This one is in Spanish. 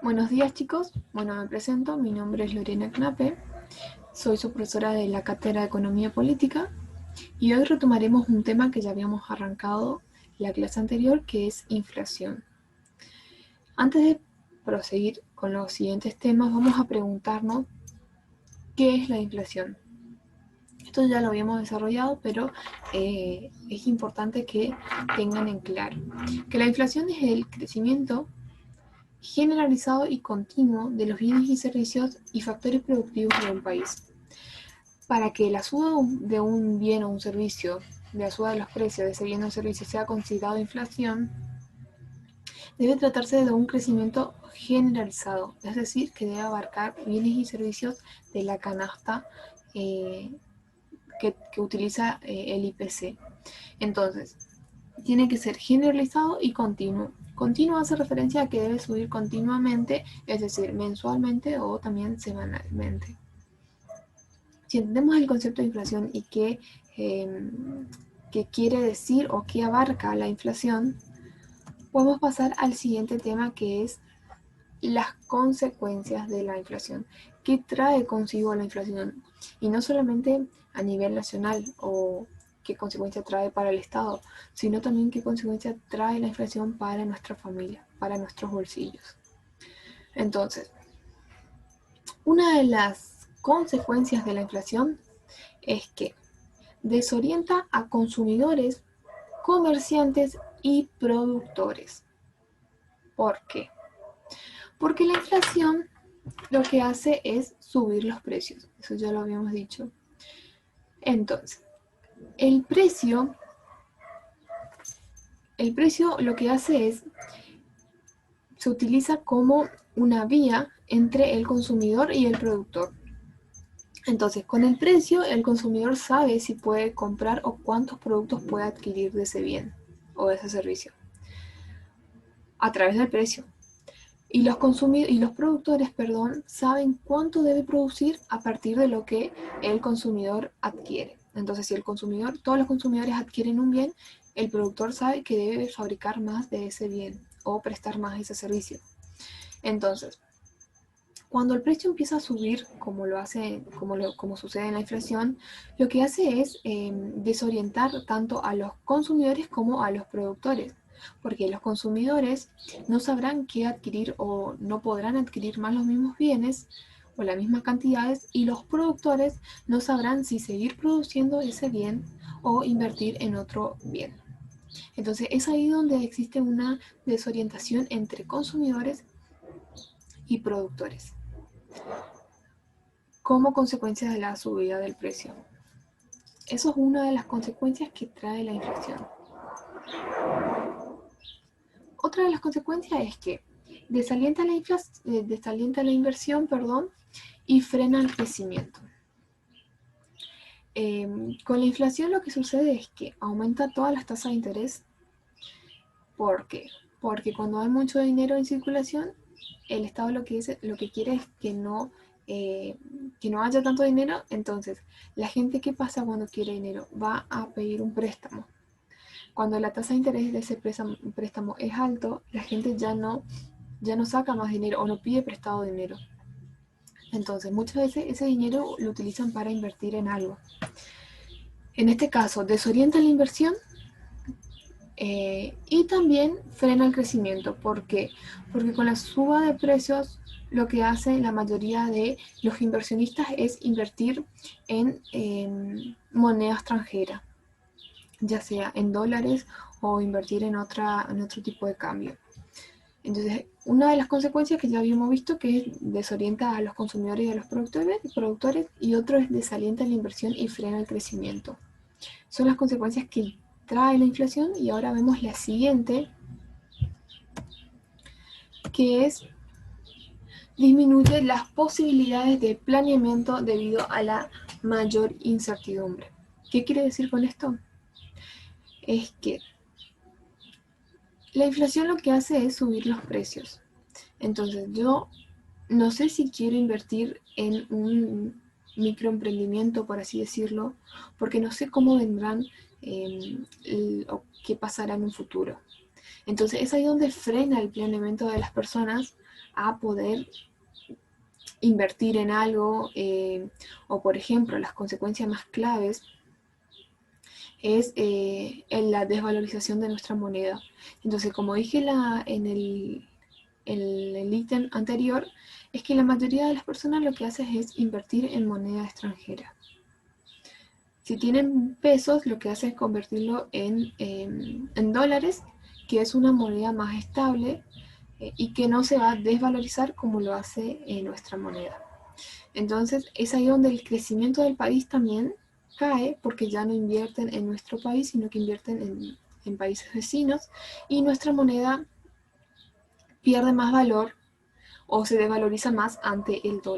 Buenos días, chicos. Bueno, me presento. Mi nombre es Lorena Knape. Soy su profesora de la Cátedra de Economía Política y hoy retomaremos un tema que ya habíamos arrancado la clase anterior, que es inflación. Antes de proseguir con los siguientes temas, vamos a preguntarnos qué es la inflación. Esto ya lo habíamos desarrollado, pero es importante que tengan en claro que la inflación es el crecimiento generalizado y continuo de los bienes y servicios y factores productivos de un país. Para que la suba de un bien o un servicio, de la suba de los precios de ese bien o servicio sea considerado inflación, debe tratarse de un crecimiento generalizado, es decir, que debe abarcar bienes y servicios de la canasta que utiliza el IPC. Entonces, tiene que ser generalizado y continuo. Continuo hace referencia a que debe subir continuamente, es decir, mensualmente o también semanalmente. Si entendemos el concepto de inflación y qué quiere decir o qué abarca la inflación, podemos pasar al siguiente tema, que es las consecuencias de la inflación. ¿Qué trae consigo la inflación? Y no solamente a nivel nacional o qué consecuencia trae para el Estado, sino también qué consecuencia trae la inflación para nuestra familia, para nuestros bolsillos. Entonces, una de las consecuencias de la inflación es que desorienta a consumidores, comerciantes y productores. ¿Por qué? Porque la inflación lo que hace es subir los precios. Eso ya lo habíamos dicho. Entonces, el precio lo que hace es, se utiliza como una vía entre el consumidor y el productor. Entonces, con el precio, el consumidor sabe si puede comprar o cuántos productos puede adquirir de ese bien o de ese servicio a través del precio. Y los productores, saben cuánto debe producir a partir de lo que el consumidor adquiere. Entonces, si todos los consumidores adquieren un bien, el productor sabe que debe fabricar más de ese bien o prestar más ese servicio. Entonces, cuando el precio empieza a subir, como sucede en la inflación, lo que hace es desorientar tanto a los consumidores como a los productores, porque los consumidores no sabrán qué adquirir o no podrán adquirir más los mismos bienes o las mismas cantidades, y los productores no sabrán si seguir produciendo ese bien o invertir en otro bien. Entonces es ahí donde existe una desorientación entre consumidores y productores como consecuencia de la subida del precio. Eso es una de las consecuencias que trae la inflación. Otra de las consecuencias es que desalienta la inversión, y frena el crecimiento. Con la inflación lo que sucede es que aumenta todas las tasas de interés. ¿Por qué? Porque cuando hay mucho dinero en circulación, el Estado lo que quiere es que no haya tanto dinero. Entonces, la gente, ¿qué pasa cuando quiere dinero? Va a pedir un préstamo. Cuando la tasa de interés de ese préstamo es alto, la gente ya no saca más dinero o no pide prestado dinero. Entonces, muchas veces ese dinero lo utilizan para invertir en algo. En este caso, desorienta la inversión y también frena el crecimiento. ¿Por qué? Porque con la suba de precios, lo que hacen la mayoría de los inversionistas es invertir en moneda extranjera, ya sea en dólares o invertir en otro tipo de cambio. Entonces, una de las consecuencias que ya habíamos visto, que es desorienta a los consumidores y a los productores, y otro es desalienta la inversión y frena el crecimiento. Son las consecuencias que trae la inflación. Y ahora vemos la siguiente, que es disminuye las posibilidades de planeamiento debido a la mayor incertidumbre. ¿Qué quiere decir con esto? Es que la inflación lo que hace es subir los precios. Entonces, yo no sé si quiero invertir en un microemprendimiento, por así decirlo, porque no sé cómo vendrán o qué pasará en un futuro. Entonces es ahí donde frena el planeamiento de las personas, a poder invertir en algo, o por ejemplo, las consecuencias más claves es en la desvalorización de nuestra moneda. Entonces, como dije en el ítem anterior, es que la mayoría de las personas lo que hacen es invertir en moneda extranjera. Si tienen pesos, lo que hacen es convertirlo en dólares, que es una moneda más estable y que no se va a desvalorizar como lo hace nuestra moneda. Entonces es ahí donde el crecimiento del país también cae, porque ya no invierten en nuestro país, sino que invierten en países vecinos, y nuestra moneda pierde más valor o se desvaloriza más ante el dólar.